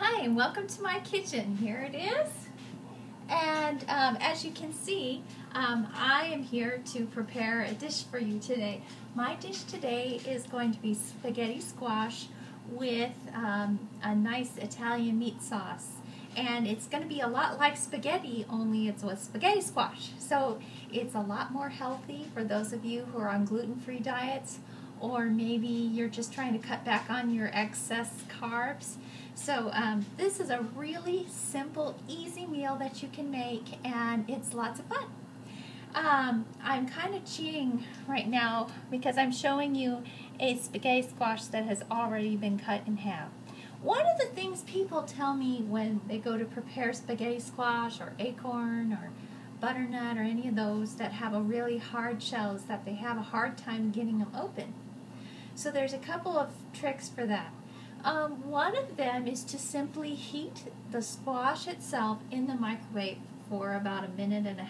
Hi, and welcome to my kitchen. Here it is. And as you can see, I am here to prepare a dish for you today. My dish today is going to be spaghetti squash with a nice Italian meat sauce. And it's going to be a lot like spaghetti, only it's with spaghetti squash. So it's a lot more healthy for those of you who are on gluten-free diets, or maybe you're just trying to cut back on your excess carbs. So this is a really simple, easy meal that you can make, and it's lots of fun. I'm kind of cheating right now because I'm showing you a spaghetti squash that has already been cut in half. One of the things people tell me when they go to prepare spaghetti squash or acorn or butternut or any of those that have a really hard shell is that they have a hard time getting them open. So there's a couple of tricks for that. One of them is to simply heat the squash itself in the microwave for about 1.5 minutes,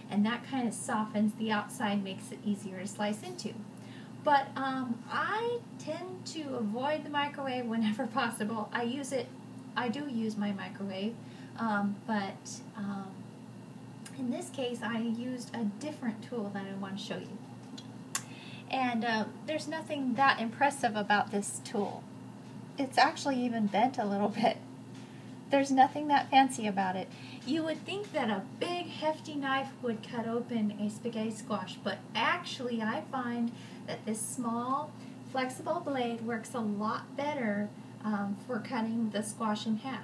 and that kind of softens the outside, makes it easier to slice into. But I tend to avoid the microwave whenever possible. I do use my microwave, but in this case I used a different tool that I want to show you. And there's nothing that impressive about this tool. It's actually even bent a little bit. There's nothing that fancy about it. You would think that a big hefty knife would cut open a spaghetti squash, but actually I find that this small flexible blade works a lot better for cutting the squash in half.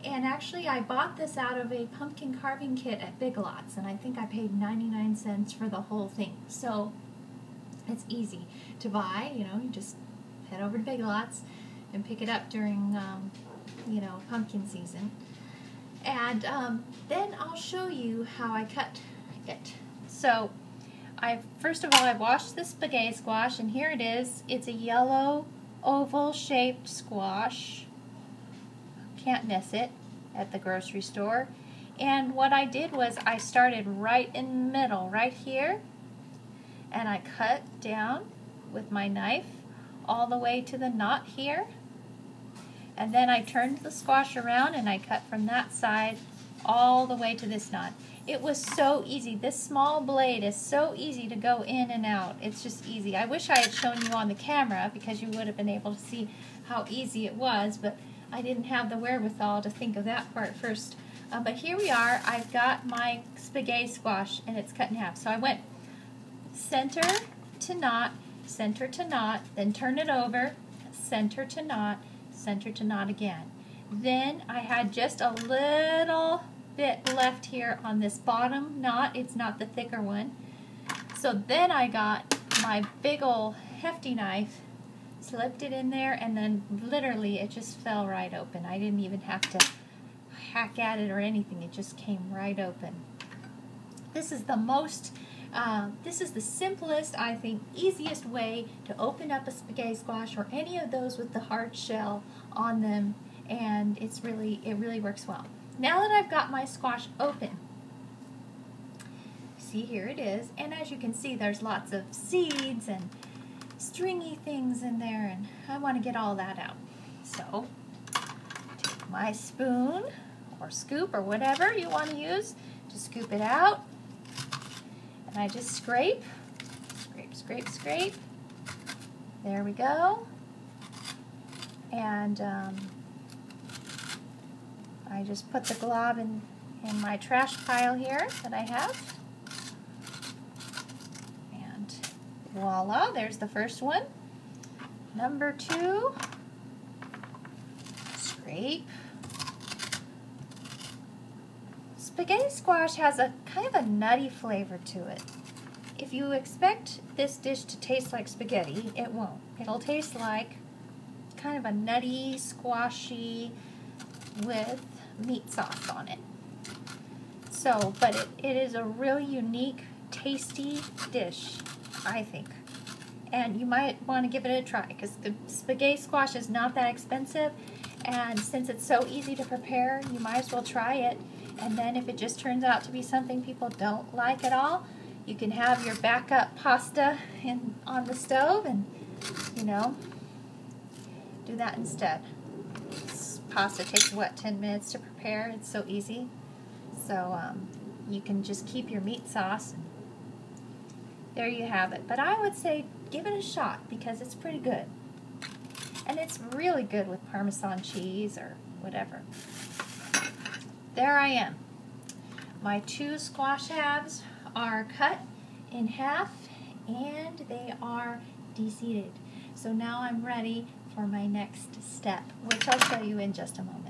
And actually I bought this out of a pumpkin carving kit at Big Lots, and I think I paid 99 cents for the whole thing. So it's easy to buy. You just head over to Big Lots and pick it up during pumpkin season. And then I'll show you how I cut it. So first of all, I washed the spaghetti squash, and here it is. It's a yellow oval shaped squash. Can't miss it at the grocery store. And what I did was I started right in the middle, right here, and I cut down with my knife all the way to the knot here. And then I turned the squash around and I cut from that side all the way to this knot. It was so easy. This small blade is so easy to go in and out. It's just easy. I wish I had shown you on the camera because you would have been able to see how easy it was, but I didn't have the wherewithal to think of that part first. But here we are. I've got my spaghetti squash and it's cut in half. So I went center to knot, then turn it over, center to knot again. Then I had just a little bit left here on this bottom knot. It's not the thicker one. So then I got my big old hefty knife, slipped it in there, and then literally it just fell right open. I didn't even have to hack at it or anything. It just came right open. This is the simplest, I think, easiest way to open up a spaghetti squash or any of those with the hard shell on them, and it really works well. Now that I've got my squash open, see, here it is, and as you can see, there's lots of seeds and stringy things in there, and I want to get all that out. So, take my spoon or scoop or whatever you want to use to scoop it out. And I just scrape. There we go. And I just put the glob in my trash pile here that I have. And voila, there's the first one. Number 2. Scrape. Spaghetti squash has a kind of a nutty flavor to it. If you expect this dish to taste like spaghetti, it won't. It'll taste like kind of a nutty, squashy with meat sauce on it. So, but it is a really unique, tasty dish, I think. And you might want to give it a try because the spaghetti squash is not that expensive, and since it's so easy to prepare, you might as well try it. And then if it just turns out to be something people don't like at all, you can have your backup pasta on the stove and, do that instead. pasta takes, what, 10 minutes to prepare? It's so easy. So you can just keep your meat sauce. There you have it. But I would say give it a shot because it's pretty good. And it's really good with Parmesan cheese or whatever. There I am. My 2 squash halves are cut in half and they are de-seeded. So now I'm ready for my next step, which I'll show you in just a moment.